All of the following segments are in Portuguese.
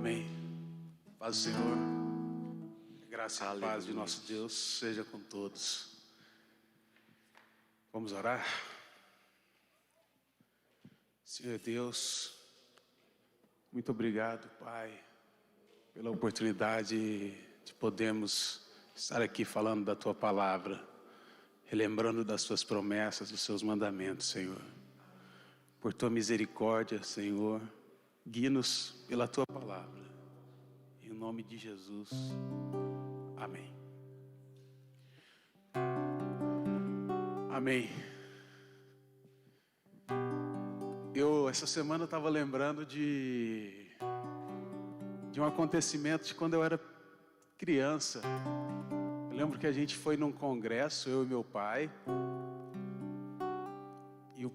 Amém. Paz do Senhor, graça e paz de nosso Deus seja com todos. Vamos orar? Senhor Deus, muito obrigado, Pai, pela oportunidade de podermos estar aqui falando da Tua Palavra, relembrando das Tuas promessas, dos Seus mandamentos, Senhor. Por Tua misericórdia, Senhor, guie-nos pela Tua Palavra. Em nome de Jesus. Amém. Amém. Essa semana eu estava lembrando de um acontecimento de quando eu era criança. Eu lembro que a gente foi num congresso, eu e meu pai, e o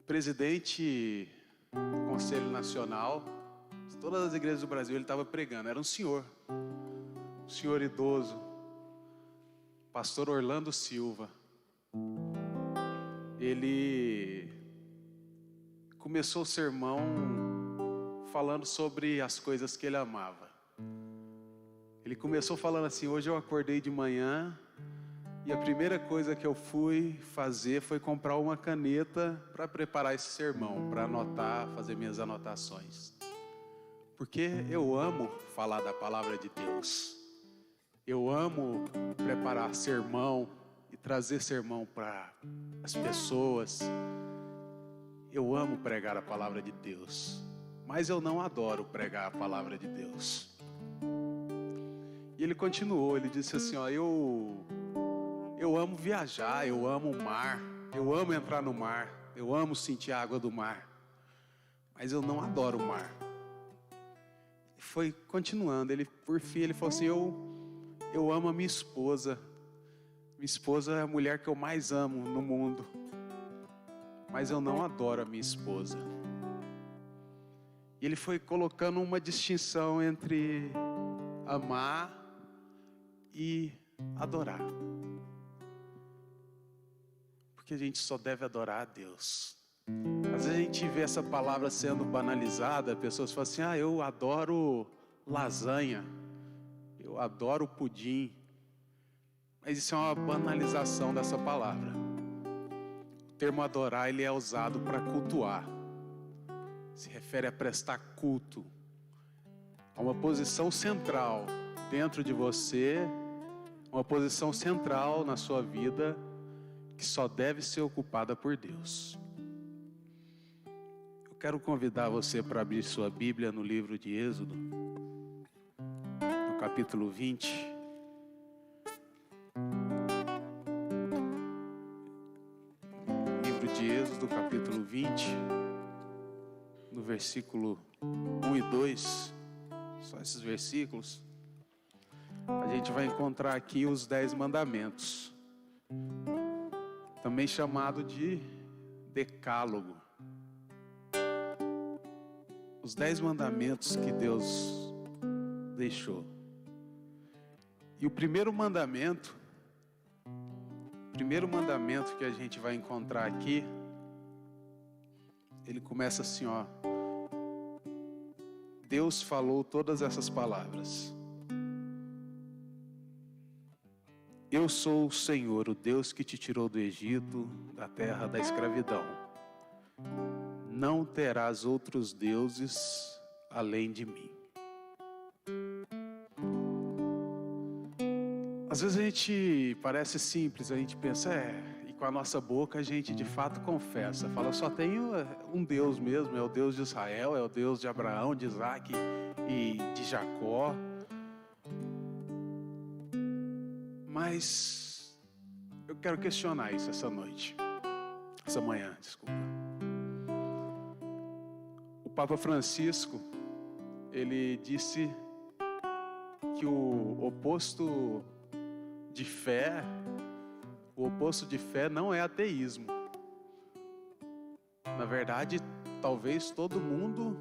presidente do Conselho Nacional de todas as igrejas do Brasil, ele estava pregando. Era um senhor idoso, pastor Orlando Silva. Ele começou o sermão falando sobre as coisas que ele amava. Ele começou falando assim: hoje eu acordei de manhã e a primeira coisa que eu fui fazer foi comprar uma caneta para preparar esse sermão, para anotar, fazer minhas anotações. Porque eu amo falar da palavra de Deus. Eu amo preparar sermão e trazer sermão para as pessoas. Eu amo pregar a palavra de Deus, mas eu não adoro pregar a palavra de Deus. E ele continuou, ele disse assim, eu amo viajar, eu amo o mar, eu amo entrar no mar, eu amo sentir a água do mar, mas eu não adoro o mar. E foi continuando, por fim ele falou assim, eu amo a minha esposa. Minha esposa é a mulher que eu mais amo no mundo, mas eu não adoro a minha esposa. E ele foi colocando uma distinção entre amar e adorar. Porque a gente só deve adorar a Deus. Às vezes a gente vê essa palavra sendo banalizada, pessoas falam assim, eu adoro lasanha, eu adoro pudim. Mas isso é uma banalização dessa palavra. O termo adorar, ele é usado para cultuar. Se refere a prestar culto a uma posição central dentro de você, uma posição central na sua vida, que só deve ser ocupada por Deus. Eu quero convidar você para abrir sua Bíblia no livro de Êxodo, no capítulo 20. Livro de Êxodo, capítulo 20, no versículo 1 e 2, só esses versículos. A gente vai encontrar aqui os 10 mandamentos, também chamado de decálogo. Os 10 mandamentos que Deus deixou. E o primeiro mandamento que a gente vai encontrar aqui, ele começa assim, Deus falou todas essas palavras. Eu sou o Senhor, o Deus que te tirou do Egito, da terra da escravidão. Não terás outros deuses além de mim. Às vezes a gente parece simples, a gente pensa, e com a nossa boca a gente de fato confessa. Fala, só tenho um Deus mesmo, é o Deus de Israel, é o Deus de Abraão, de Isaac e de Jacó. Mas eu quero questionar isso essa manhã, desculpa. O Papa Francisco, ele disse que o oposto de fé não é ateísmo. Na verdade, talvez todo mundo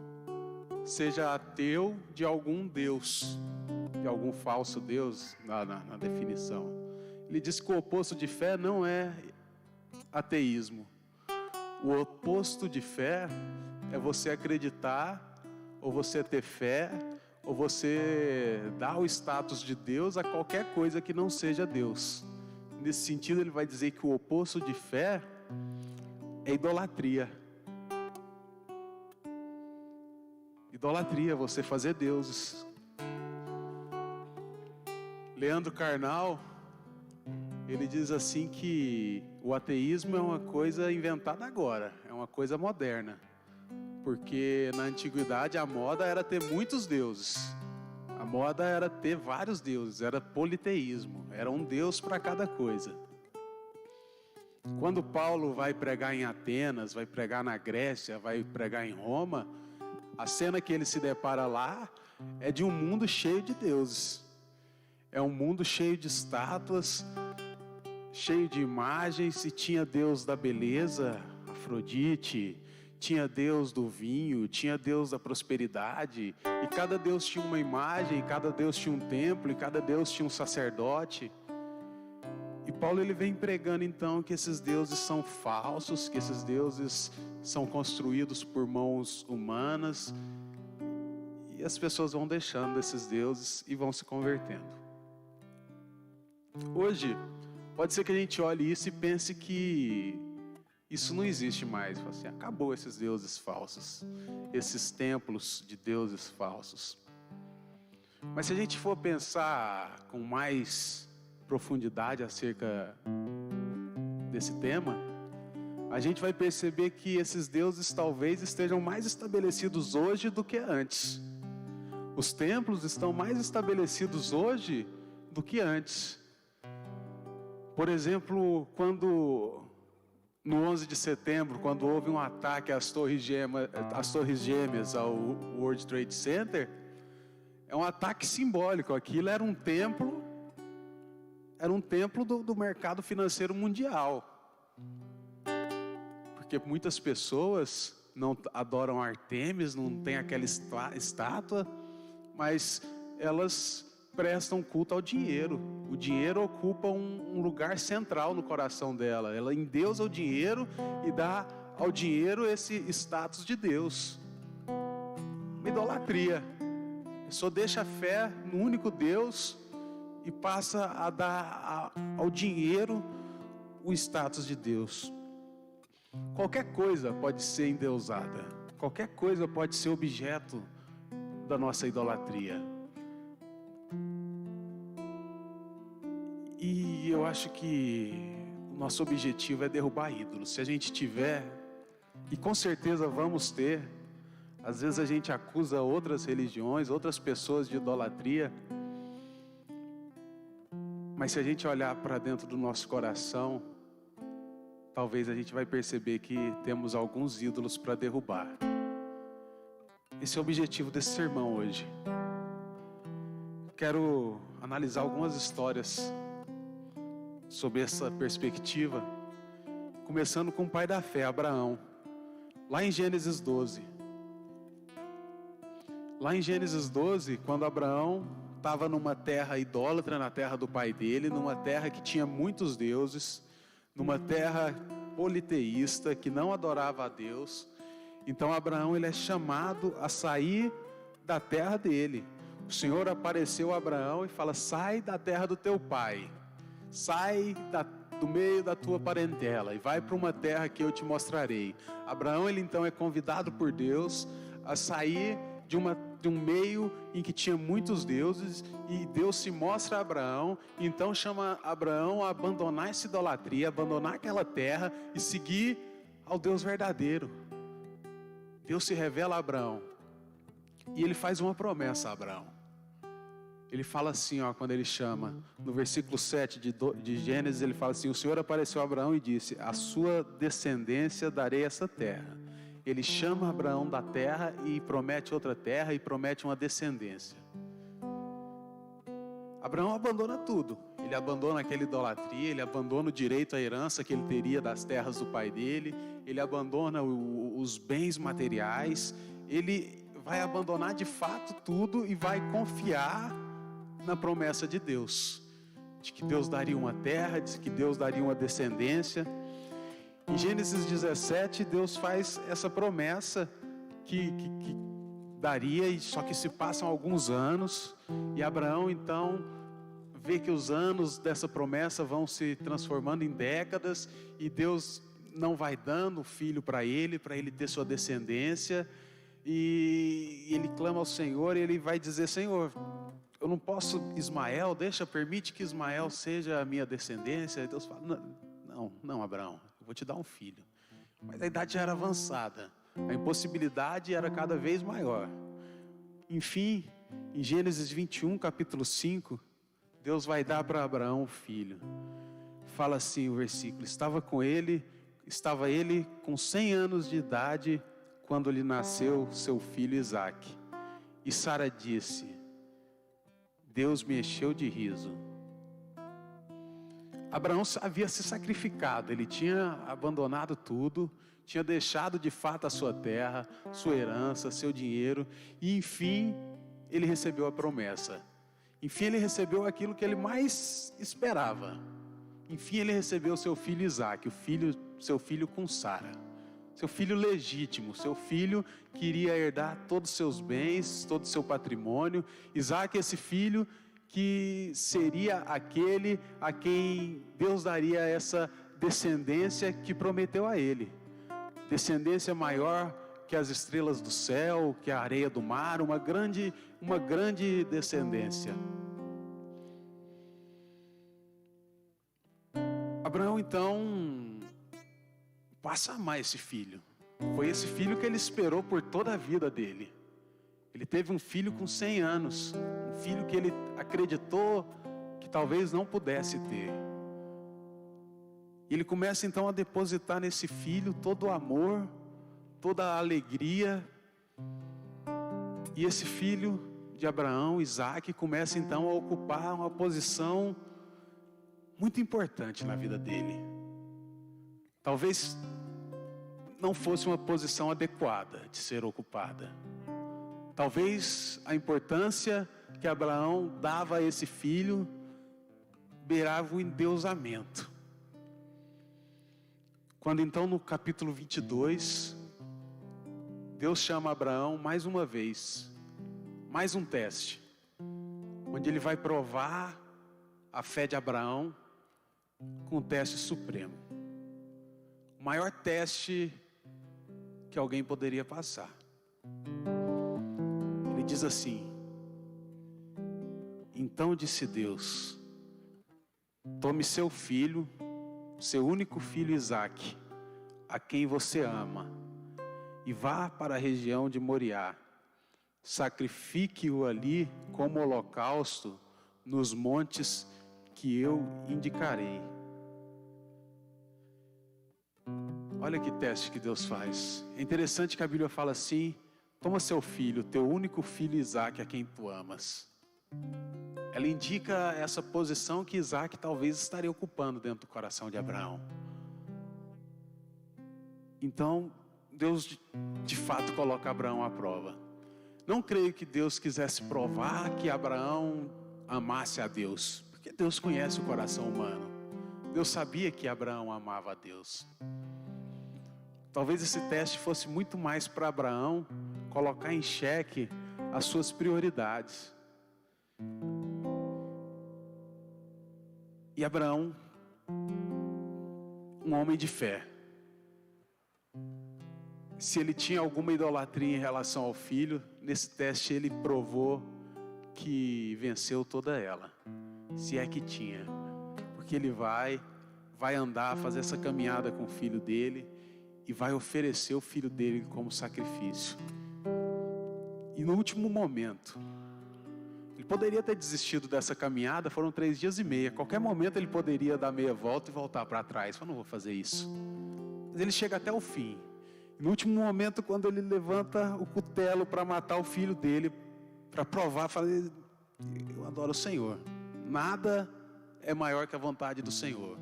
seja ateu de algum Deus, de algum falso Deus, na definição. Ele diz que o oposto de fé não é ateísmo. O oposto de fé é você acreditar ou você ter fé, ou você dar o status de Deus a qualquer coisa que não seja Deus. Nesse sentido, ele vai dizer que o oposto de fé é idolatria. Idolatria, você fazer deuses. Leandro Carnal, ele diz assim que o ateísmo é uma coisa inventada agora, é uma coisa moderna. Porque na antiguidade a moda era ter muitos deuses. A moda era ter vários deuses, era politeísmo, era um deus para cada coisa. Quando Paulo vai pregar em Atenas, vai pregar na Grécia, vai pregar em Roma, a cena que ele se depara lá é de um mundo cheio de deuses. É um mundo cheio de estátuas, cheio de imagens, e tinha Deus da beleza, Afrodite, tinha Deus do vinho, tinha Deus da prosperidade, e cada Deus tinha uma imagem, e cada Deus tinha um templo, e cada Deus tinha um sacerdote. E Paulo ele vem pregando então que esses deuses são falsos, que esses deuses são construídos por mãos humanas, e as pessoas vão deixando esses deuses e vão se convertendo. Hoje, pode ser que a gente olhe isso e pense que isso não existe mais. Assim, acabou esses deuses falsos, esses templos de deuses falsos. Mas se a gente for pensar com mais profundidade acerca desse tema, a gente vai perceber que esses deuses talvez estejam mais estabelecidos hoje do que antes. Os templos estão mais estabelecidos hoje do que antes. Por exemplo, quando no 11 de setembro, quando houve um ataque às Torres Gêmeas ao World Trade Center, é um ataque simbólico. Aquilo era um templo do mercado financeiro mundial. Porque muitas pessoas não adoram Artemis, não tem aquela estátua, mas elas prestam culto ao dinheiro. O dinheiro ocupa um lugar central no coração dela. Ela endeusa o dinheiro e dá ao dinheiro esse status de Deus. Uma idolatria. A pessoa deixa a fé no único Deus e passa a dar ao dinheiro o status de Deus. Qualquer coisa pode ser endeusada. Qualquer coisa pode ser objeto da nossa idolatria. E eu acho que o nosso objetivo é derrubar ídolos. Se a gente tiver, e com certeza vamos ter, às vezes a gente acusa outras religiões, outras pessoas de idolatria, mas se a gente olhar para dentro do nosso coração, talvez a gente vai perceber que temos alguns ídolos para derrubar. Esse é o objetivo desse sermão hoje. Quero analisar algumas histórias sobre essa perspectiva, começando com o pai da fé, Abraão. Lá em Gênesis 12. Lá em Gênesis 12, quando Abraão estava numa terra idólatra, na terra do pai dele, numa terra que tinha muitos deuses, numa terra politeísta, que não adorava a Deus. Então Abraão ele é chamado a sair da terra dele. O Senhor apareceu a Abraão e fala: sai da terra do teu pai, sai do meio da tua parentela e vai para uma terra que eu te mostrarei. Abraão ele então é convidado por Deus a sair de um meio em que tinha muitos deuses, e Deus se mostra a Abraão, e então chama Abraão a abandonar essa idolatria, abandonar aquela terra e seguir ao Deus verdadeiro. Deus se revela a Abraão e ele faz uma promessa a Abraão. Ele fala assim, quando ele chama, no versículo 7 de Gênesis, ele fala assim: o Senhor apareceu a Abraão e disse: a sua descendência darei essa terra. Ele chama Abraão da terra e promete outra terra e promete uma descendência. Abraão abandona tudo. Ele abandona aquela idolatria, ele abandona o direito à herança que ele teria das terras do pai dele, ele abandona os bens materiais, ele vai abandonar de fato tudo e vai confiar na promessa de Deus, de que Deus daria uma terra, de que Deus daria uma descendência. Em Gênesis 17, Deus faz essa promessa que daria, só que se passam alguns anos, e Abraão então vê que os anos dessa promessa vão se transformando em décadas, e Deus não vai dando filho para ele ter sua descendência, e ele clama ao Senhor, e ele vai dizer: Senhor, eu não posso, permite que Ismael seja a minha descendência. E Deus fala: não, Abraão, eu vou te dar um filho. Mas a idade já era avançada, a impossibilidade era cada vez maior. Enfim, em Gênesis 21, capítulo 5, Deus vai dar para Abraão um filho. Fala assim o versículo: estava ele com 100 anos de idade quando lhe nasceu seu filho Isaque. E Sara disse: Deus me encheu de riso. Abraão havia se sacrificado, ele tinha abandonado tudo, tinha deixado de fato a sua terra, sua herança, seu dinheiro, e enfim, ele recebeu a promessa. Enfim, ele recebeu aquilo que ele mais esperava. Enfim, ele recebeu seu filho Isaque, seu filho com Sara. Seu filho legítimo, seu filho que iria herdar todos os seus bens, todo o seu patrimônio. Isaque, esse filho que seria aquele a quem Deus daria essa descendência que prometeu a ele. Descendência maior que as estrelas do céu, que a areia do mar, uma grande descendência. Abraão então passa a amar esse filho. Foi esse filho que ele esperou por toda a vida dele. Ele teve um filho com 100 anos, um filho que ele acreditou que talvez não pudesse ter. E ele começa então a depositar nesse filho todo o amor, toda a alegria. E esse filho de Abraão, Isaque, começa então a ocupar uma posição muito importante na vida dele. Talvez não fosse uma posição adequada de ser ocupada. Talvez a importância que Abraão dava a esse filho beirava o endeusamento. Quando então no capítulo 22, Deus chama Abraão mais uma vez, mais um teste, onde ele vai provar a fé de Abraão com um teste supremo. O maior teste que alguém poderia passar. Ele diz assim: então disse Deus: tome seu filho, seu único filho Isaque, a quem você ama, e vá para a região de Moriá. Sacrifique-o ali como holocausto nos montes que eu indicarei. Olha que teste que Deus faz. É interessante que a Bíblia fala assim: toma seu filho, teu único filho Isaque, a quem tu amas. Ela indica essa posição que Isaque talvez estaria ocupando dentro do coração de Abraão. Então, Deus de fato coloca Abraão à prova. Não creio que Deus quisesse provar que Abraão amasse a Deus, porque Deus conhece o coração humano. Deus sabia que Abraão amava a Deus. Talvez esse teste fosse muito mais para Abraão colocar em xeque as suas prioridades. E Abraão, um homem de fé, se ele tinha alguma idolatria em relação ao filho, nesse teste ele provou que venceu toda ela, se é que tinha, porque ele vai andar, fazer essa caminhada com o filho dele, e vai oferecer o filho dele como sacrifício. E no último momento, ele poderia ter desistido dessa caminhada, foram 3 dias e meio. A qualquer momento ele poderia dar meia volta e voltar para trás. Eu não vou fazer isso. Mas ele chega até o fim. No último momento, quando ele levanta o cutelo para matar o filho dele, para provar, fala: eu adoro o Senhor. Nada é maior que a vontade do Senhor.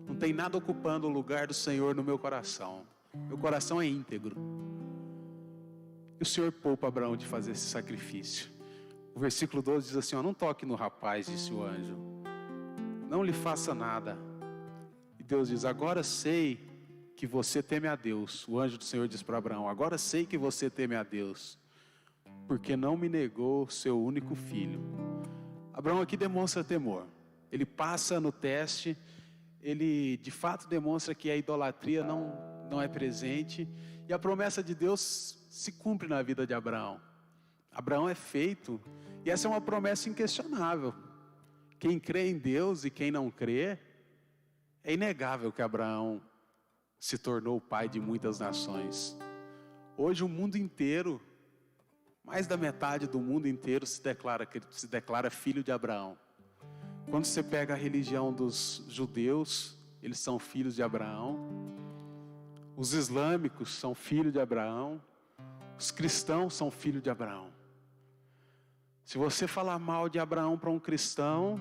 Não tem nada ocupando o lugar do Senhor no meu coração. Meu coração é íntegro. E o Senhor poupa Abraão de fazer esse sacrifício. O versículo 12 diz assim: não toque no rapaz, disse o anjo. Não lhe faça nada. E Deus diz: agora sei que você teme a Deus. O anjo do Senhor diz para Abraão: agora sei que você teme a Deus, porque não me negou seu único filho. Abraão aqui demonstra temor. Ele passa no teste, ele de fato demonstra que a idolatria não é presente, e a promessa de Deus se cumpre na vida de Abraão. Abraão é feito, e essa é uma promessa inquestionável. Quem crê em Deus e quem não crê, é inegável que Abraão se tornou o pai de muitas nações. Hoje o mundo inteiro, mais da metade do mundo inteiro se declara filho de Abraão. Quando você pega a religião dos judeus, eles são filhos de Abraão. Os islâmicos são filhos de Abraão. Os cristãos são filhos de Abraão. Se você falar mal de Abraão para um cristão,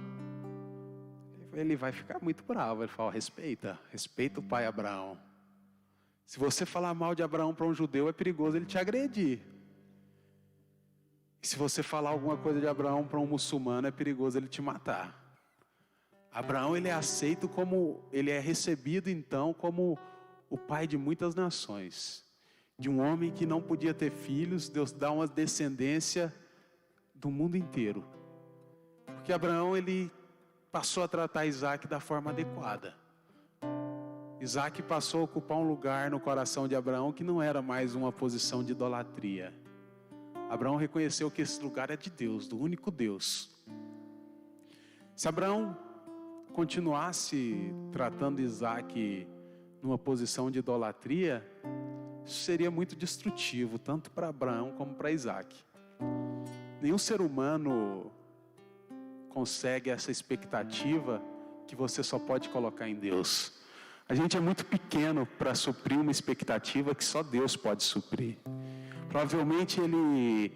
ele vai ficar muito bravo. Ele fala, respeita o pai Abraão. Se você falar mal de Abraão para um judeu, é perigoso ele te agredir. E se você falar alguma coisa de Abraão para um muçulmano, é perigoso ele te matar. Abraão, ele é aceito ele é recebido então como o pai de muitas nações. De um homem que não podia ter filhos, Deus dá uma descendência do mundo inteiro. Porque Abraão, ele passou a tratar Isaac da forma adequada. Isaac passou a ocupar um lugar no coração de Abraão que não era mais uma posição de idolatria. Abraão reconheceu que esse lugar é de Deus, do único Deus. Se Abraão continuasse tratando Isaac numa posição de idolatria, isso seria muito destrutivo, tanto para Abraão como para Isaac. Nenhum ser humano consegue essa expectativa que você só pode colocar em Deus. A gente é muito pequeno para suprir uma expectativa que só Deus pode suprir. Provavelmente ele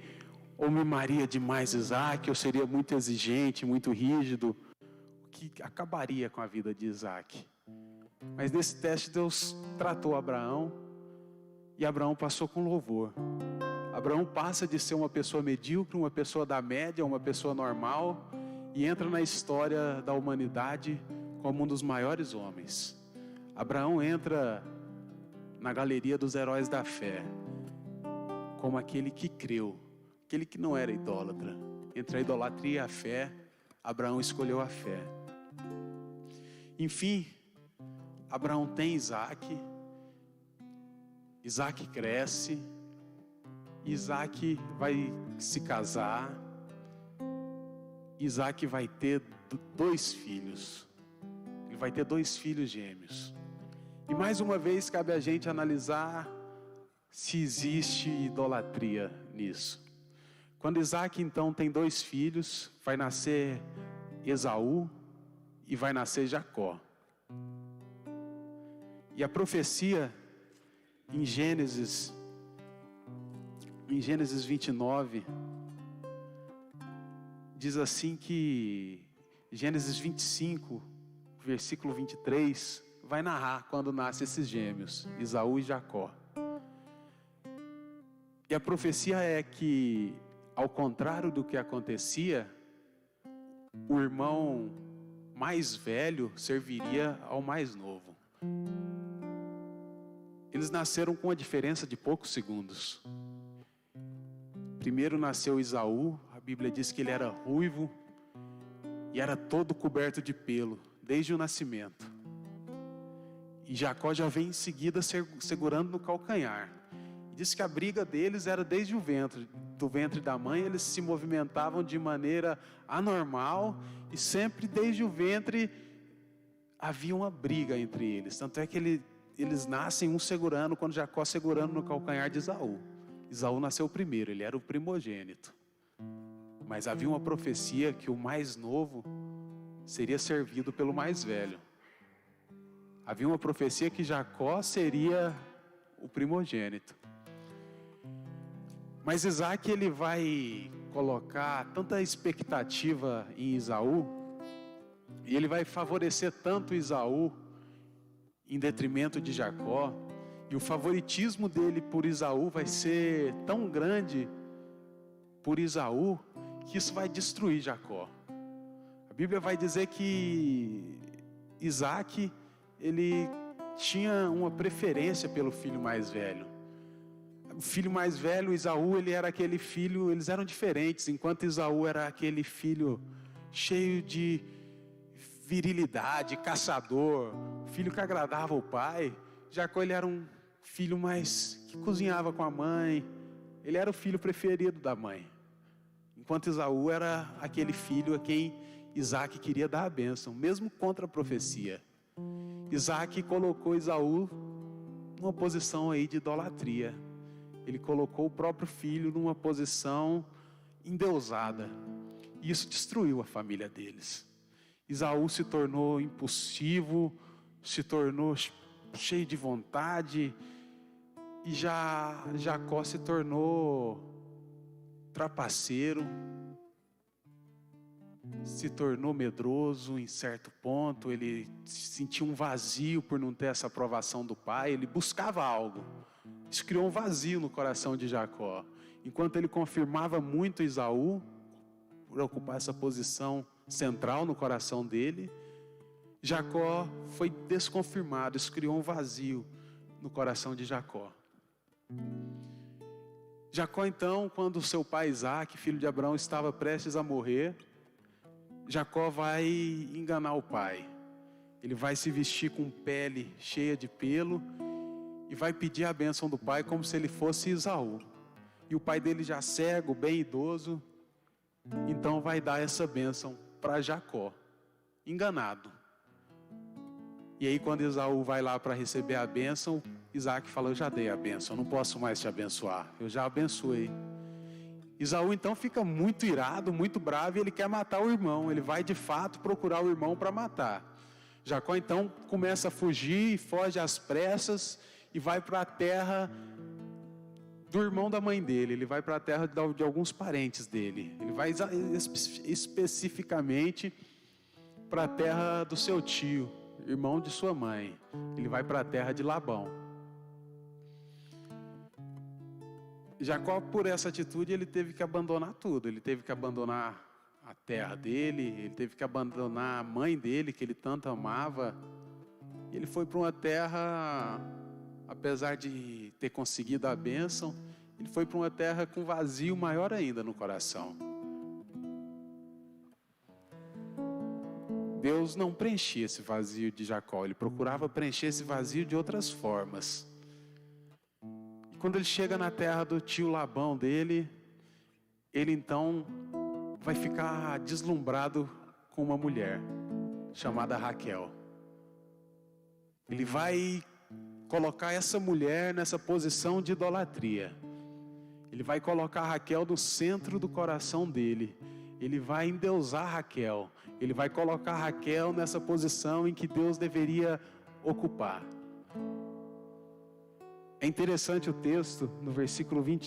ou mimaria demais Isaac, ou seria muito exigente, muito rígido, o que acabaria com a vida de Isaac. Mas nesse teste Deus tratou Abraão, e Abraão passou com louvor. Abraão passa de ser uma pessoa medíocre, uma pessoa da média, uma pessoa normal, e entra na história da humanidade como um dos maiores homens. Abraão entra na galeria dos heróis da fé, como aquele que creu, aquele que não era idólatra. Entre a idolatria e a fé, Abraão escolheu a fé. Enfim, Abraão tem Isaac, Isaac cresce, Isaac vai se casar, Isaac vai ter 2 filhos, ele vai ter 2 filhos gêmeos. E mais uma vez cabe a gente analisar se existe idolatria nisso. Quando Isaac então tem 2 filhos, vai nascer Esaú e vai nascer Jacó. E a profecia em Gênesis 29, diz assim que Gênesis 25, versículo 23, vai narrar quando nascem esses gêmeos, Esaú e Jacó. E a profecia é que, ao contrário do que acontecia, o irmão mais velho serviria ao mais novo. Eles nasceram com a diferença de poucos segundos. Primeiro nasceu Esaú, a Bíblia diz que ele era ruivo e era todo coberto de pelo, desde o nascimento. E Jacó já vem em seguida segurando no calcanhar. Diz que a briga deles era desde o ventre, do ventre da mãe, eles se movimentavam de maneira anormal e sempre desde o ventre havia uma briga entre eles. Tanto é que eles nascem um segurando, quando Jacó segurando no calcanhar de Esaú. Esaú nasceu primeiro, ele era o primogênito. Mas havia uma profecia que o mais novo seria servido pelo mais velho. Havia uma profecia que Jacó seria o primogênito. Mas Isaac, ele vai colocar tanta expectativa em Esaú, e ele vai favorecer tanto Esaú em detrimento de Jacó, e o favoritismo dele por Esaú vai ser tão grande por Esaú, que isso vai destruir Jacó. A Bíblia vai dizer que Isaac, ele tinha uma preferência pelo filho mais velho. O filho mais velho, Esaú, ele era aquele filho, eles eram diferentes. Enquanto Esaú era aquele filho cheio de virilidade, caçador, filho que agradava o pai, Jacó, ele era um filho mais que cozinhava com a mãe. Ele era o filho preferido da mãe. Enquanto Esaú era aquele filho a quem Isaac queria dar a bênção, mesmo contra a profecia. Isaac colocou Esaú numa posição aí de idolatria. Ele colocou o próprio filho numa posição endeusada. E isso destruiu a família deles. Esaú se tornou impulsivo, se tornou cheio de vontade, e Jacó se tornou trapaceiro, se tornou medroso em certo ponto. Ele sentia um vazio por não ter essa aprovação do pai, ele buscava algo. Isso criou um vazio no coração de Jacó. Enquanto ele confirmava muito Esaú, por ocupar essa posição central no coração dele, Jacó foi desconfirmado. Isso criou um vazio no coração de Jacó. Jacó, então, quando seu pai Isaac, filho de Abraão, estava prestes a morrer, Jacó vai enganar o pai. Ele vai se vestir com pele cheia de pelo e vai pedir a bênção do pai como se ele fosse Esaú. E o pai dele, já cego, bem idoso, então vai dar essa bênção para Jacó, enganado. E aí quando Esaú vai lá para receber a bênção, Isaac fala: eu já dei a bênção, não posso mais te abençoar, eu já abençoei. Esaú então fica muito irado, muito bravo, e ele quer matar o irmão. Ele vai de fato procurar o irmão para matar. Jacó então começa a fugir, foge às pressas e vai para a terra do irmão da mãe dele. Ele vai para a terra de alguns parentes dele. Ele vai especificamente para a terra do seu tio, irmão de sua mãe. Ele vai para a terra de Labão. Jacó, por essa atitude, ele teve que abandonar tudo. Ele teve que abandonar a terra dele, ele teve que abandonar a mãe dele, que ele tanto amava. Ele foi para uma terra, apesar de ter conseguido a bênção, ele foi para uma terra com vazio maior ainda no coração. Deus não preenchia esse vazio de Jacó, ele procurava preencher esse vazio de outras formas. Quando ele chega na terra do tio Labão dele, ele então vai ficar deslumbrado com uma mulher chamada Raquel. Ele vai colocar essa mulher nessa posição de idolatria. Ele vai colocar Raquel no centro do coração dele. Ele vai endeusar Raquel. Ele vai colocar Raquel nessa posição em que Deus deveria ocupar. É interessante o texto,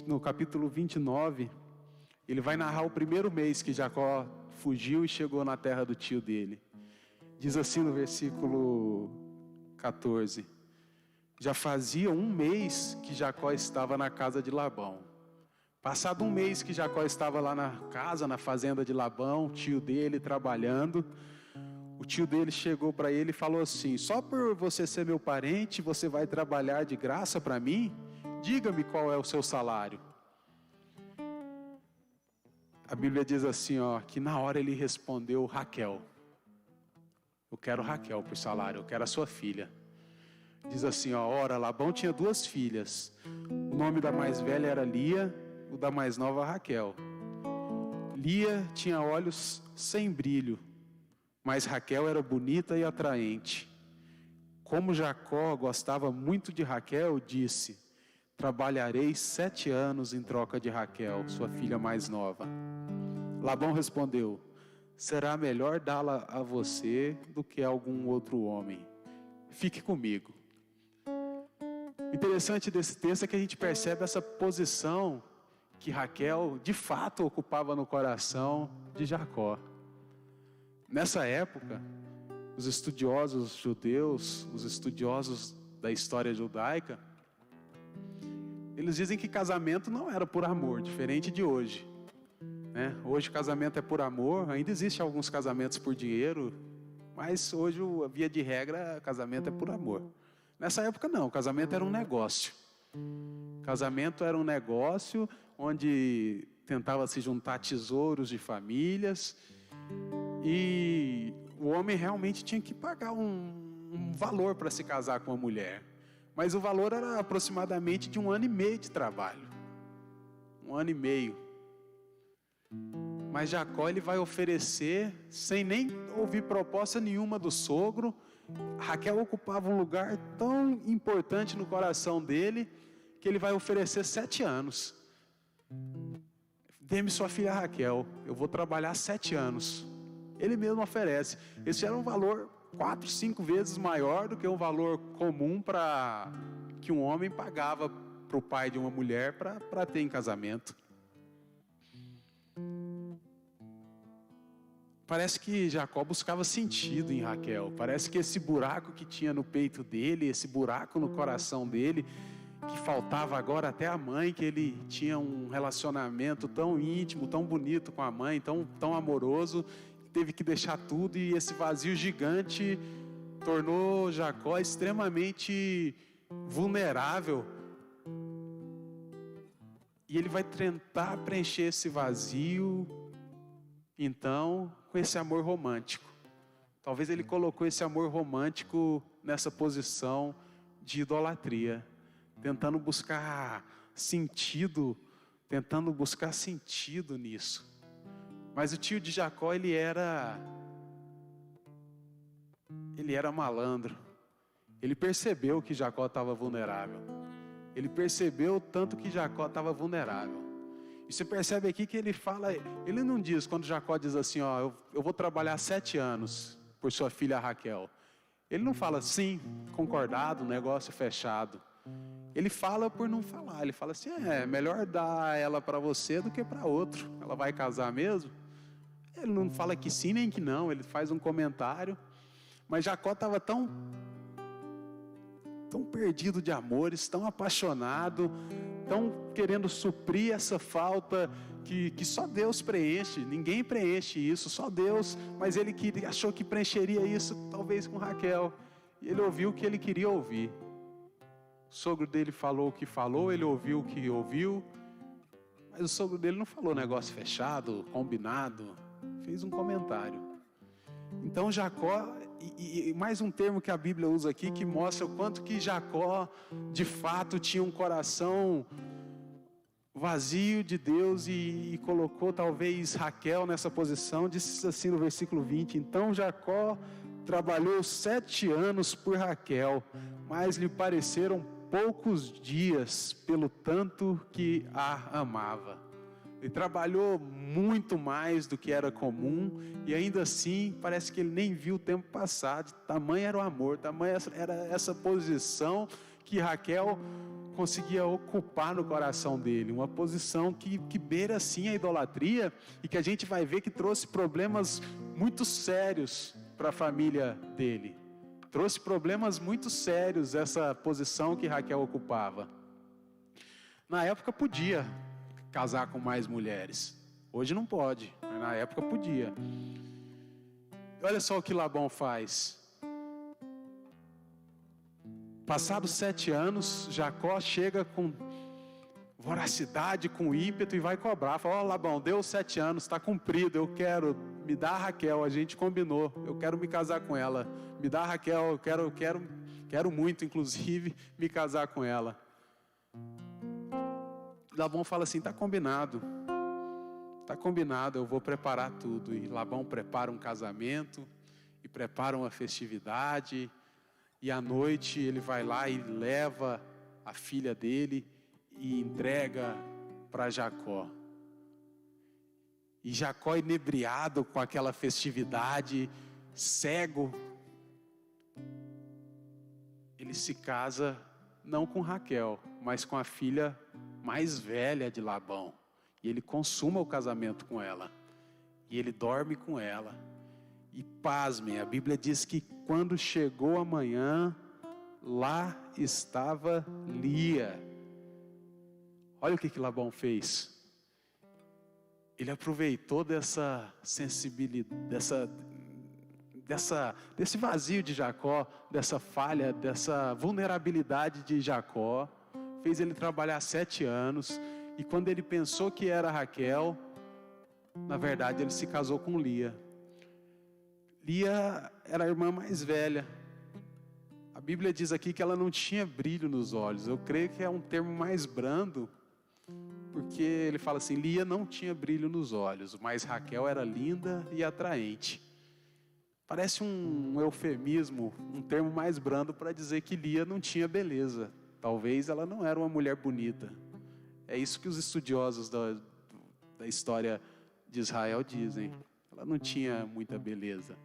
no capítulo 29, ele vai narrar o primeiro mês que Jacó fugiu e chegou na terra do tio dele. Diz assim no versículo 14: já fazia um mês que Jacó estava na casa de Labão. Passado um mês que Jacó estava lá na casa, na fazenda de Labão, tio dele trabalhando, o tio dele chegou para ele e falou assim: só por você ser meu parente, você vai trabalhar de graça para mim? Diga-me qual é o seu salário. A Bíblia diz assim, que na hora ele respondeu: Raquel. Eu quero Raquel por salário, eu quero a sua filha. Diz assim, ora, Labão tinha 2 filhas. O nome da mais velha era Lia, o da mais nova Raquel. Lia tinha olhos sem brilho, mas Raquel era bonita e atraente. Como Jacó gostava muito de Raquel, disse: trabalharei 7 anos em troca de Raquel, sua filha mais nova. Labão respondeu: será melhor dá-la a você do que a algum outro homem. Fique comigo. O interessante desse texto é que a gente percebe essa posição que Raquel de fato ocupava no coração de Jacó. Nessa época, os estudiosos judeus, os estudiosos da história judaica, eles dizem que casamento não era por amor, diferente de hoje. Hoje o casamento é por amor, ainda existem alguns casamentos por dinheiro, mas hoje, via de regra, casamento é por amor. Nessa época não, o casamento era um negócio. Casamento era um negócio onde tentava se juntar tesouros de famílias, e o homem realmente tinha que pagar um valor para se casar com a mulher. Mas o valor era aproximadamente de 1 ano e meio de trabalho. 1 ano e meio. Mas Jacó, ele vai oferecer, sem nem ouvir proposta nenhuma do sogro. Raquel ocupava um lugar tão importante no coração dele, que ele vai oferecer 7 anos. Dê-me sua filha Raquel, eu vou trabalhar 7 anos. Ele mesmo oferece. Esse era um valor 4, 5 vezes maior do que um valor comum que um homem pagava para o pai de uma mulher para ter em casamento. Parece que Jacó buscava sentido em Raquel. Parece que esse buraco que tinha no peito dele, esse buraco no coração dele, que faltava agora até a mãe, que ele tinha um relacionamento tão íntimo, tão bonito com a mãe, tão amoroso, teve que deixar tudo, e esse vazio gigante tornou Jacó extremamente vulnerável. E ele vai tentar preencher esse vazio, então, com esse amor romântico. Talvez ele colocou esse amor romântico nessa posição de idolatria, tentando buscar sentido nisso. Mas o tio de Jacó, ele era malandro. Ele percebeu que Jacó estava vulnerável. Ele percebeu tanto que Jacó estava vulnerável. E você percebe aqui que ele não diz, quando Jacó diz assim, ó, eu vou trabalhar 7 anos por sua filha Raquel. Ele não fala sim, concordado, negócio fechado. Ele fala por não falar. Ele fala assim, melhor dar ela para você do que para outro. Ela vai casar mesmo? Ele não fala que sim nem que não, ele faz um comentário. Mas Jacó estava tão perdido de amores, tão apaixonado, tão querendo suprir essa falta que só Deus preenche. Ninguém preenche isso, só Deus. Mas ele achou que preencheria isso talvez com Raquel. E ele ouviu o que ele queria ouvir. O sogro dele falou o que falou, ele ouviu o que ouviu. Mas o sogro dele não falou negócio fechado, combinado. Fez um comentário. Então Jacó, e mais um termo que a Bíblia usa aqui, que mostra o quanto que Jacó de fato tinha um coração vazio de Deus, e colocou talvez Raquel nessa posição. Diz assim no versículo 20: então Jacó trabalhou 7 anos por Raquel, mas lhe pareceram poucos dias, pelo tanto que a amava. Ele trabalhou muito mais do que era comum, e ainda assim parece que ele nem viu o tempo passar. De tamanho era o amor, tamanho era essa posição que Raquel conseguia ocupar no coração dele. Uma posição que beira assim a idolatria, e que a gente vai ver que trouxe problemas muito sérios para a família dele. Trouxe problemas muito sérios essa posição que Raquel ocupava. Na época podia casar com mais mulheres. Hoje não pode, mas na época podia. Olha só o que Labão faz. Passados 7 anos, Jacó chega com voracidade, com ímpeto, e vai cobrar. Fala, Labão, deu 7 anos, está cumprido, eu quero, me dá a Raquel, a gente combinou, eu quero me casar com ela. Me dá a Raquel, eu quero muito, inclusive, me casar com ela. Labão fala assim, está combinado, eu vou preparar tudo. E Labão prepara um casamento, e prepara uma festividade, e à noite ele vai lá e leva a filha dele e entrega para Jacó. E Jacó, inebriado com aquela festividade, cego, ele se casa não com Raquel, mas com a filha mais velha de Labão. E ele consuma o casamento com ela. E ele dorme com ela. E pasmem, a Bíblia diz que quando chegou a manhã, lá estava Lia. Olha o que Labão fez. Ele aproveitou dessa sensibilidade, desse vazio de Jacó, dessa falha, dessa vulnerabilidade de Jacó. fez ele trabalhar 7 anos, e quando ele pensou que era Raquel, na verdade ele se casou com Lia. Lia era a irmã mais velha. A Bíblia diz aqui que ela não tinha brilho nos olhos. Eu creio que é um termo mais brando, porque ele fala assim, Lia não tinha brilho nos olhos, mas Raquel era linda e atraente. Parece um eufemismo, um termo mais brando para dizer que Lia não tinha beleza. Talvez ela não era uma mulher bonita. É isso que os estudiosos da história de Israel dizem. Ela não tinha muita beleza.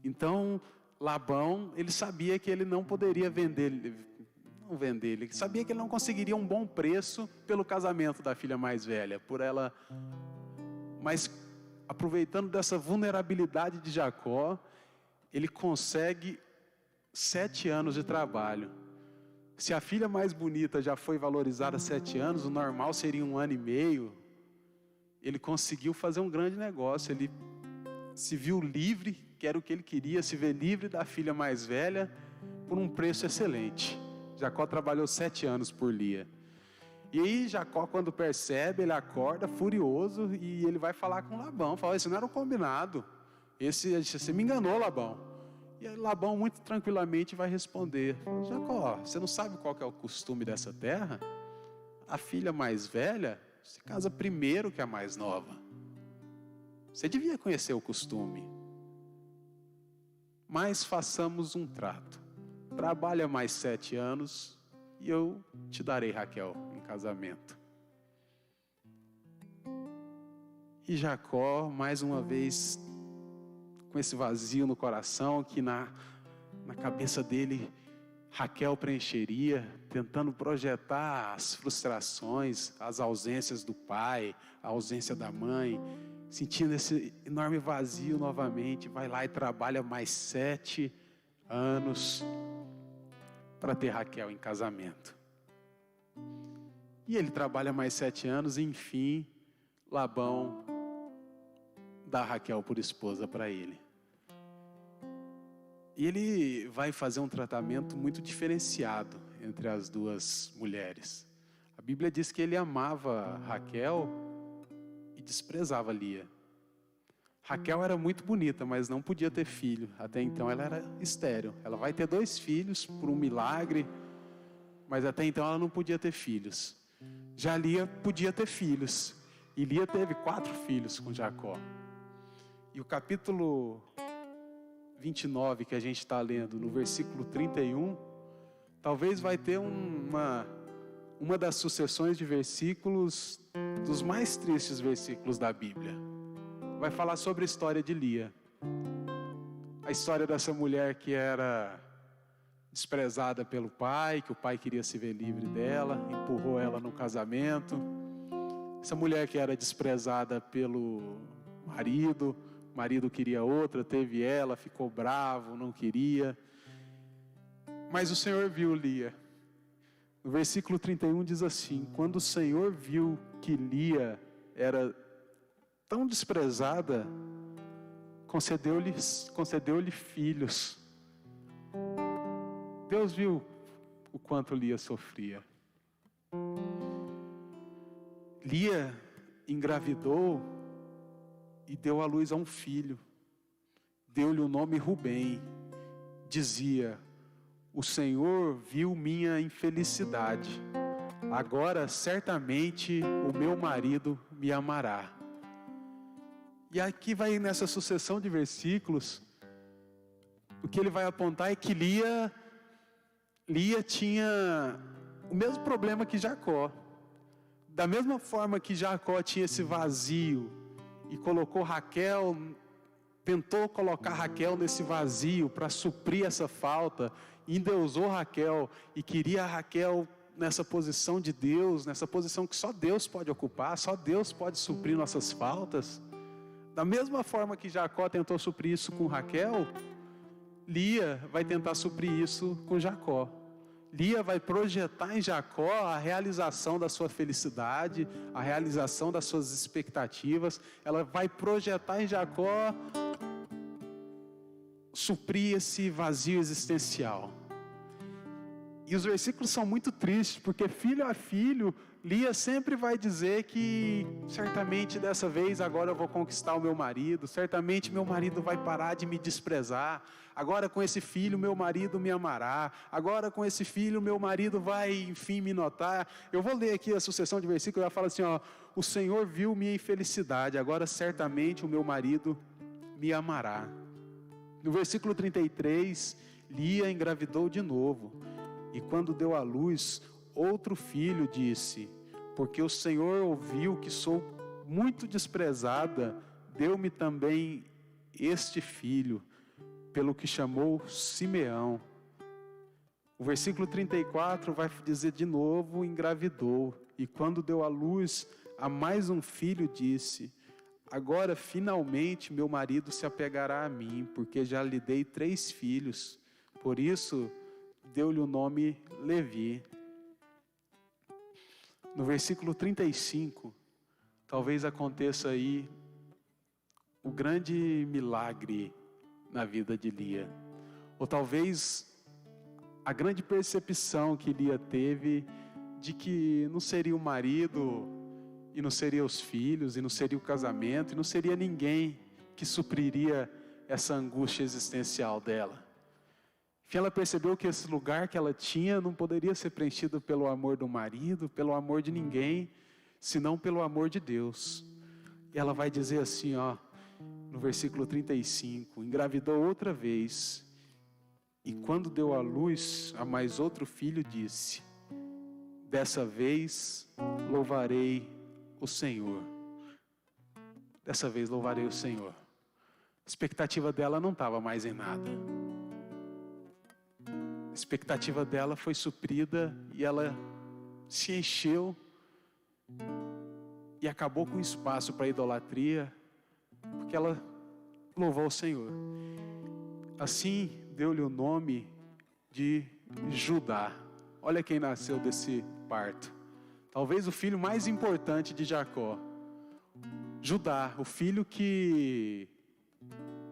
Então, Labão, ele sabia que ele não poderia ele sabia que ele não conseguiria um bom preço pelo casamento da filha mais velha, por ela. Mas, aproveitando dessa vulnerabilidade de Jacó, ele consegue 7 anos de trabalho. Se a filha mais bonita já foi valorizada 7 anos, o normal seria 1 ano e meio. Ele conseguiu fazer um grande negócio, ele se viu livre, que era o que ele queria, se ver livre da filha mais velha, por um preço excelente. Jacó trabalhou 7 anos por Lia. E aí Jacó, quando percebe, ele acorda furioso e ele vai falar com Labão, fala, isso não era o combinado, você me enganou, Labão. E aí Labão muito tranquilamente vai responder, Jacó, você não sabe qual que é o costume dessa terra? A filha mais velha se casa primeiro que a mais nova. Você devia conhecer o costume. Mas façamos um trato. Trabalha mais 7 anos e eu te darei Raquel em casamento. E Jacó, mais uma vez, com esse vazio no coração, que na cabeça dele Raquel preencheria, tentando projetar as frustrações, as ausências do pai, a ausência da mãe, sentindo esse enorme vazio novamente, vai lá e trabalha mais 7 anos para ter Raquel em casamento. E ele trabalha mais 7 anos e, enfim, Labão dá Raquel por esposa para ele. E ele vai fazer um tratamento muito diferenciado entre as duas mulheres. A Bíblia diz que ele amava Raquel e desprezava Lia. Raquel era muito bonita, mas não podia ter filho. Até então ela era estéril. Ela vai ter 2 filhos por um milagre, mas até então ela não podia ter filhos. Já Lia podia ter filhos. E Lia teve 4 filhos com Jacó. E o capítulo 29 que a gente está lendo, no versículo 31, talvez vai ter uma das sucessões de versículos, dos mais tristes versículos da Bíblia. Vai falar sobre a história de Lia. A história dessa mulher que era desprezada pelo pai, que o pai queria se ver livre dela, empurrou ela no casamento. Essa mulher que era desprezada pelo marido, o marido queria outra, teve ela, ficou bravo, não queria. Mas o Senhor viu Lia. No versículo 31 diz assim, quando o Senhor viu que Lia era tão desprezada, concedeu-lhe filhos. Deus viu o quanto Lia sofria. Lia engravidou e deu à luz a um filho. Deu-lhe o nome Rubem. Dizia, o Senhor viu minha infelicidade. Agora certamente o meu marido me amará. E aqui vai nessa sucessão de versículos, o que ele vai apontar é que Lia tinha o mesmo problema que Jacó. Da mesma forma que Jacó tinha esse vazio e colocou Raquel, tentou colocar Raquel nesse vazio para suprir essa falta, endeusou Raquel e queria Raquel nessa posição de Deus, nessa posição que só Deus pode ocupar, só Deus pode suprir nossas faltas. Da mesma forma que Jacó tentou suprir isso com Raquel, Lia vai tentar suprir isso com Jacó. Lia vai projetar em Jacó a realização da sua felicidade, a realização das suas expectativas. Ela vai projetar em Jacó suprir esse vazio existencial. E E os versículos são muito tristes, porque filho a filho, Lia sempre vai dizer que certamente dessa vez agora eu vou conquistar o meu marido, certamente meu marido vai parar de me desprezar, agora com esse filho meu marido me amará, agora com esse filho meu marido vai enfim me notar. Eu vou ler aqui a sucessão de versículos, ela fala assim, ó: o Senhor viu minha infelicidade, agora certamente o meu marido me amará. No versículo 33, Lia engravidou de novo, e quando deu à luz, outro filho disse: porque o Senhor ouviu que sou muito desprezada, deu-me também este filho, pelo que chamou Simeão. O versículo 34 vai dizer de novo: engravidou, e quando deu à luz a mais um filho, disse: agora finalmente meu marido se apegará a mim, porque já lhe dei 3 filhos. Por isso deu-lhe o nome Levi. No versículo 35, talvez aconteça aí o grande milagre na vida de Lia. Ou talvez a grande percepção que Lia teve de que não seria o marido, e não seria os filhos, e não seria o casamento, e não seria ninguém que supriria essa angústia existencial dela. Enfim, ela percebeu que esse lugar que ela tinha não poderia ser preenchido pelo amor do marido, pelo amor de ninguém, senão pelo amor de Deus. E ela vai dizer assim, ó, no versículo 35, engravidou outra vez, e quando deu à luz a mais outro filho, disse: dessa vez louvarei o Senhor. Dessa vez louvarei o Senhor. A expectativa dela não estava mais em nada. A expectativa dela foi suprida e ela se encheu e acabou com espaço para a idolatria, porque ela louvou o Senhor. Assim deu-lhe o nome de Judá. Olha quem nasceu desse parto. Talvez o filho mais importante de Jacó. Judá, o filho que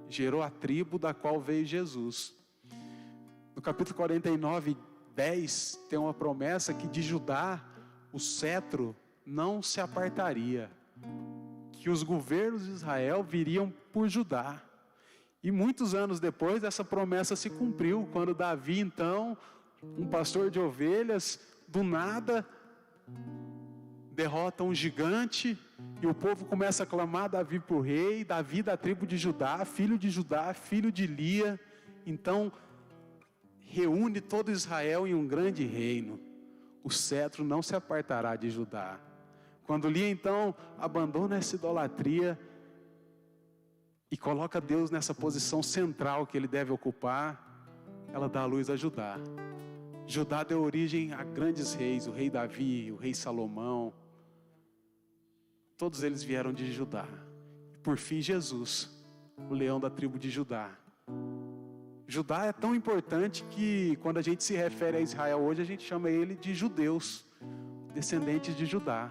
gerou a tribo da qual veio Jesus. No capítulo 49, 10, tem uma promessa que de Judá o cetro não se apartaria, que os governos de Israel viriam por Judá. E muitos anos depois essa promessa se cumpriu, quando Davi, então, um pastor de ovelhas, do nada derrota um gigante, e o povo começa a clamar Davi por rei, Davi da tribo de Judá, filho de Lia. Então reúne todo Israel em um grande reino. O cetro não se apartará de Judá. Quando Lia então abandona essa idolatria e coloca Deus nessa posição central que ele deve ocupar, ela dá a luz a Judá. Judá deu origem a grandes reis, o rei Davi, o rei Salomão. Todos eles vieram de Judá. E por fim Jesus, o leão da tribo de Judá. Judá é tão importante que quando a gente se refere a Israel hoje, a gente chama ele de judeus, descendentes de Judá.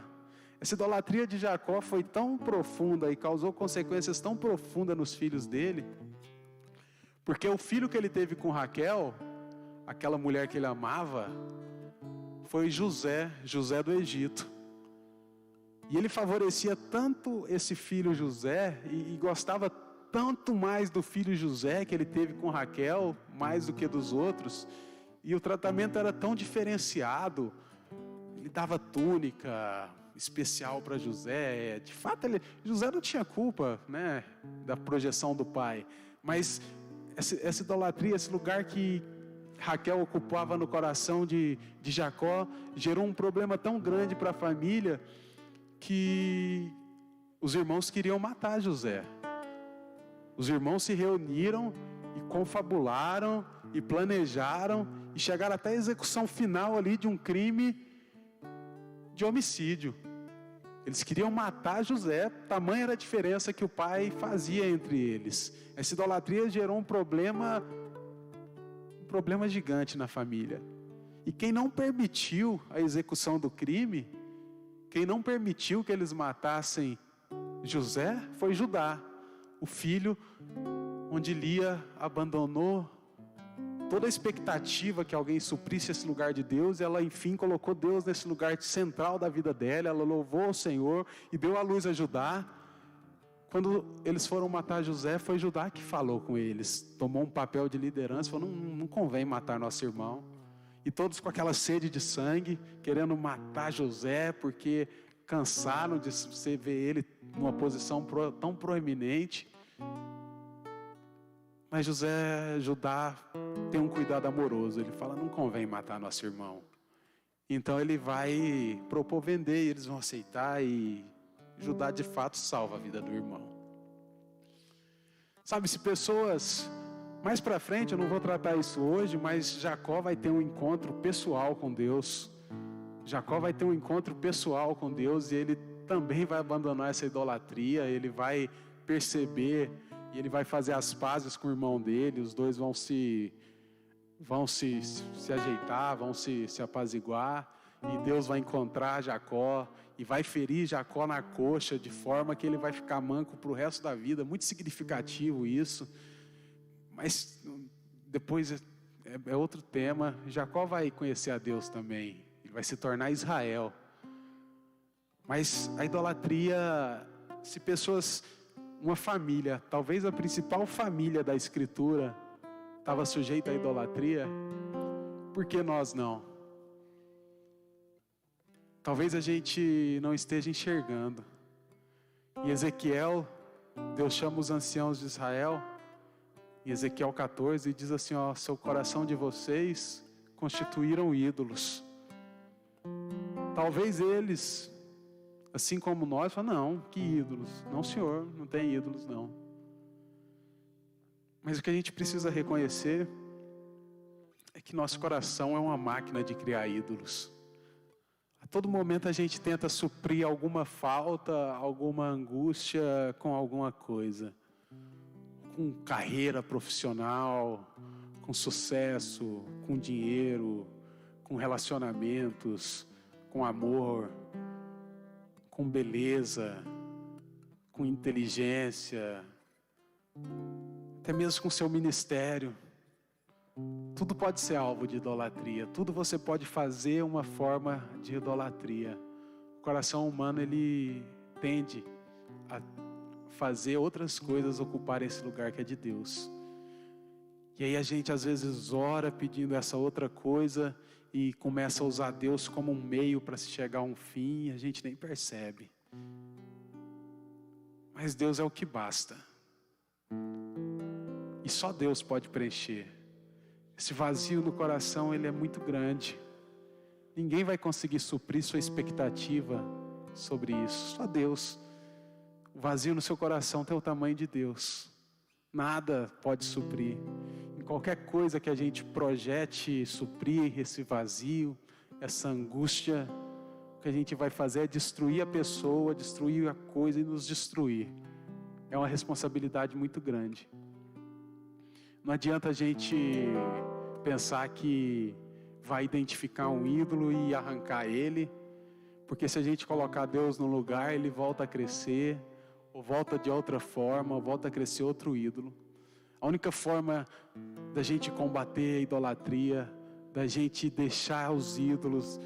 Essa idolatria de Jacó foi tão profunda e causou consequências tão profundas nos filhos dele, porque o filho que ele teve com Raquel, aquela mulher que ele amava, foi José do Egito. E ele favorecia tanto esse filho José e gostava tanto mais do filho José que ele teve com Raquel, mais do que dos outros, e o tratamento era tão diferenciado. Ele dava túnica especial para José. De fato, José não tinha culpa, né, da projeção do pai, mas essa idolatria, esse lugar que Raquel ocupava no coração de Jacó, gerou um problema tão grande para a família, que os irmãos queriam matar José. Os irmãos se reuniram e confabularam e planejaram e chegaram até a execução final ali de um crime de homicídio. Eles queriam matar José, tamanha era a diferença que o pai fazia entre eles. Essa idolatria gerou um problema gigante na família. E quem não permitiu a execução do crime, quem não permitiu que eles matassem José, foi Judá, o filho onde Lia abandonou toda a expectativa que alguém suprisse esse lugar de Deus, ela enfim colocou Deus nesse lugar central da vida dela, ela louvou o Senhor e deu à luz a Judá. Quando eles foram matar José, foi Judá que falou com eles, tomou um papel de liderança, falou, não convém matar nosso irmão. E todos com aquela sede de sangue, querendo matar José, porque cansaram de você ver ele numa posição tão proeminente. Mas Judá tem um cuidado amoroso, ele fala, não convém matar nosso irmão. Então ele vai propor vender, e eles vão aceitar, e Judá de fato salva a vida do irmão. Sabe, se pessoas, mais para frente, eu não vou tratar isso hoje, mas Jacó vai ter um encontro pessoal com Deus. Jacó vai ter um encontro pessoal com Deus, e ele também vai abandonar essa idolatria, ele vai perceber, e ele vai fazer as pazes com o irmão dele, os dois vão se ajeitar, vão se apaziguar, e Deus vai encontrar Jacó, e vai ferir Jacó na coxa, de forma que ele vai ficar manco para o resto da vida. Muito significativo isso, mas depois é outro tema. Jacó vai conhecer a Deus também, ele vai se tornar Israel. Mas a idolatria, se pessoas, uma família, talvez a principal família da Escritura, estava sujeita à idolatria, por que nós não? Talvez a gente não esteja enxergando. Em Ezequiel, Deus chama os anciãos de Israel, em Ezequiel 14, e diz assim, ó, seu coração de vocês constituíram ídolos. Talvez eles, assim como nós, falam, não, que ídolos? Não, senhor, não tem ídolos, não. Mas o que a gente precisa reconhecer é que nosso coração é uma máquina de criar ídolos. A todo momento a gente tenta suprir alguma falta, alguma angústia com alguma coisa. Com carreira profissional, com sucesso, com dinheiro, com relacionamentos, com amor, com beleza, com inteligência, até mesmo com seu ministério. Tudo pode ser alvo de idolatria, tudo você pode fazer uma forma de idolatria. O coração humano, ele tende a fazer outras coisas ocupar esse lugar que é de Deus. E aí a gente às vezes ora pedindo essa outra coisa e começa a usar Deus como um meio para se chegar a um fim, e a gente nem percebe. Mas Deus é o que basta. E só Deus pode preencher. Esse vazio no coração, ele é muito grande. Ninguém vai conseguir suprir sua expectativa sobre isso. Só Deus. O vazio no seu coração tem o tamanho de Deus. Nada pode suprir. Em qualquer coisa que a gente projete suprir esse vazio, essa angústia, o que a gente vai fazer é destruir a pessoa, destruir a coisa e nos destruir. É uma responsabilidade muito grande. Não adianta a gente pensar que vai identificar um ídolo e arrancar ele, porque se a gente colocar Deus no lugar, ele volta a crescer, ou volta de outra forma, ou volta a crescer outro ídolo. A única forma da gente combater a idolatria, da gente deixar os ídolos,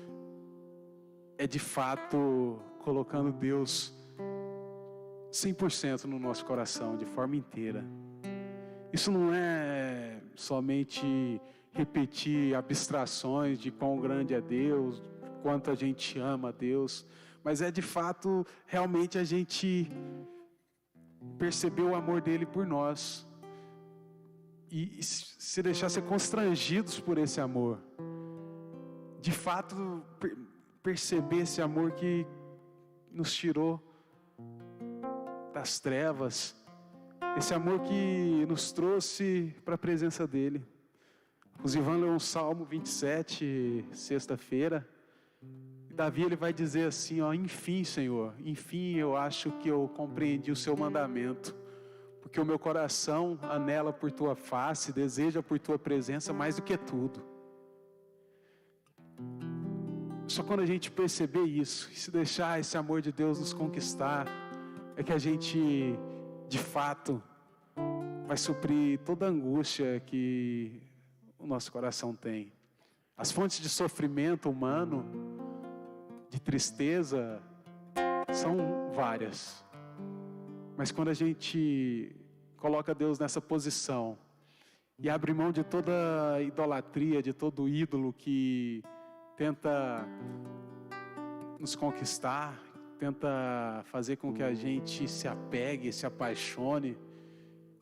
é de fato colocando Deus 100% no nosso coração, de forma inteira. Isso não é somente repetir abstrações de quão grande é Deus, quanto a gente ama a Deus, mas é de fato realmente a gente perceber o amor dele por nós e se deixar ser constrangidos por esse amor. De fato perceber esse amor que nos tirou das trevas, esse amor que nos trouxe para a presença dele. O Zivan leu um Salmo 27, sexta-feira. Davi, ele vai dizer assim, ó, enfim, Senhor, enfim eu acho que eu compreendi o seu mandamento, porque o meu coração anela por tua face, deseja por tua presença mais do que tudo. Só quando a gente perceber isso, e se deixar esse amor de Deus nos conquistar, é que a gente, de fato, vai suprir toda a angústia que o o nosso coração tem. As fontes de sofrimento humano, de tristeza, são várias. Mas quando a gente coloca Deus nessa posição e abre mão de toda idolatria, de todo ídolo que tenta nos conquistar, tenta fazer com que a gente se apegue, se apaixone,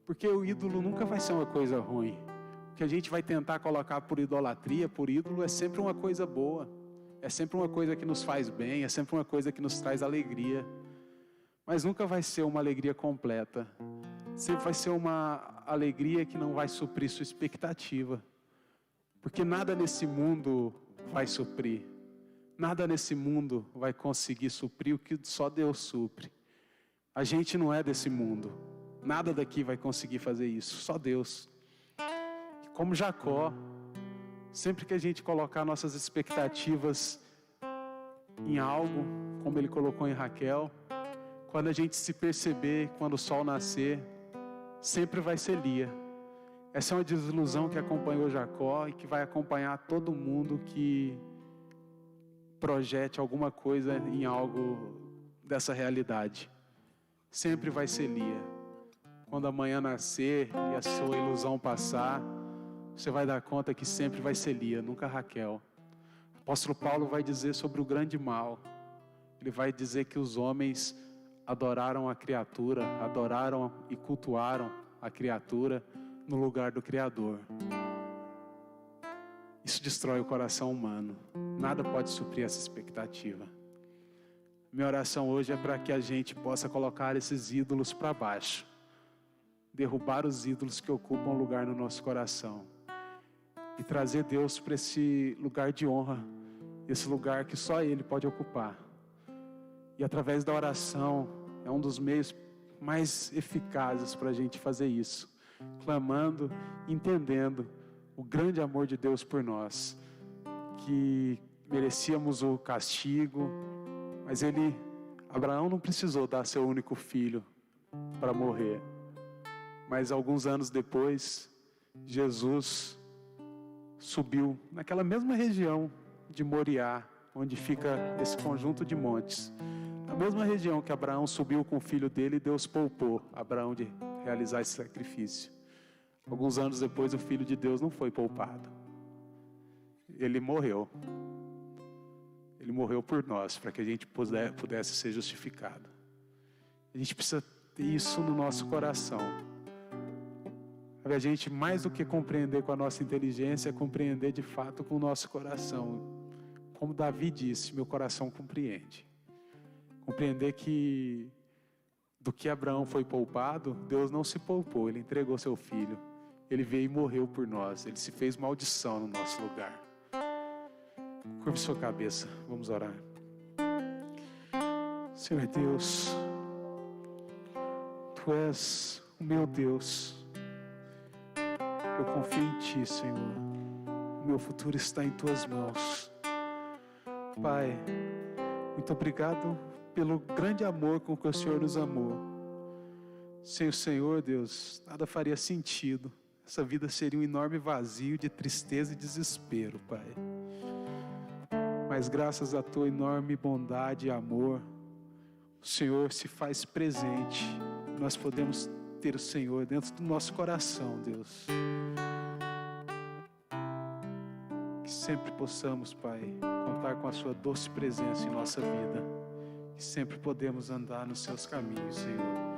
porque o ídolo nunca vai ser uma coisa ruim. O que a gente vai tentar colocar por idolatria, por ídolo, é sempre uma coisa boa, é sempre uma coisa que nos faz bem, é sempre uma coisa que nos traz alegria, mas nunca vai ser uma alegria completa, sempre vai ser uma alegria que não vai suprir sua expectativa, porque nada nesse mundo vai suprir, nada nesse mundo vai conseguir suprir o que só Deus supre. A gente não é desse mundo, nada daqui vai conseguir fazer isso, só Deus. Como Jacó, sempre que a gente colocar nossas expectativas em algo, como ele colocou em Raquel, quando a gente se perceber, quando o sol nascer, sempre vai ser Lia. Essa é uma desilusão que acompanhou Jacó e que vai acompanhar todo mundo que projete alguma coisa em algo dessa realidade. Sempre vai ser Lia. Quando amanhã nascer e a sua ilusão passar, você vai dar conta que sempre vai ser Lia, nunca Raquel. O apóstolo Paulo vai dizer sobre o grande mal. Ele vai dizer que os homens adoraram a criatura, adoraram e cultuaram a criatura no lugar do Criador. Isso destrói o coração humano. Nada pode suprir essa expectativa. Minha oração hoje é para que a gente possa colocar esses ídolos para baixo. Derrubar os ídolos que ocupam lugar no nosso coração. E trazer Deus para esse lugar de honra. Esse lugar que só Ele pode ocupar. E através da oração, é um dos meios mais eficazes para a gente fazer isso. Clamando, entendendo o grande amor de Deus por nós. Que merecíamos o castigo, mas Abraão não precisou dar seu único filho para morrer. Mas alguns anos depois, Jesus subiu naquela mesma região de Moriá, onde fica esse conjunto de montes. Na mesma região que Abraão subiu com o filho dele, Deus poupou Abraão de realizar esse sacrifício. Alguns anos depois, o Filho de Deus não foi poupado. Ele morreu. Ele morreu por nós, para que a gente pudesse ser justificado. A gente precisa ter isso no nosso coração. A gente, mais do que compreender com a nossa inteligência, é compreender de fato com o nosso coração. Como Davi disse, meu coração compreende. Compreender que do que Abraão foi poupado, Deus não se poupou, Ele entregou seu filho. Ele veio e morreu por nós, Ele se fez maldição no nosso lugar. Curve sua cabeça, vamos orar. Senhor Deus, Tu és o meu Deus. Eu confio em Ti, Senhor. O meu futuro está em Tuas mãos. Pai, muito obrigado pelo grande amor com que o Senhor nos amou. Sem o Senhor, Deus, nada faria sentido. Essa vida seria um enorme vazio de tristeza e desespero, Pai. Mas graças à Tua enorme bondade e amor, o Senhor se faz presente. Nós podemos ter o Senhor dentro do nosso coração, Deus. Que sempre possamos, Pai, contar com a Sua doce presença em nossa vida. Que sempre podemos andar nos Seus caminhos, Senhor.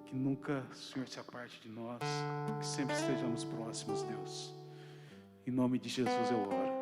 Que nunca o Senhor se aparte de nós. Que sempre estejamos próximos, Deus. Em nome de Jesus eu oro.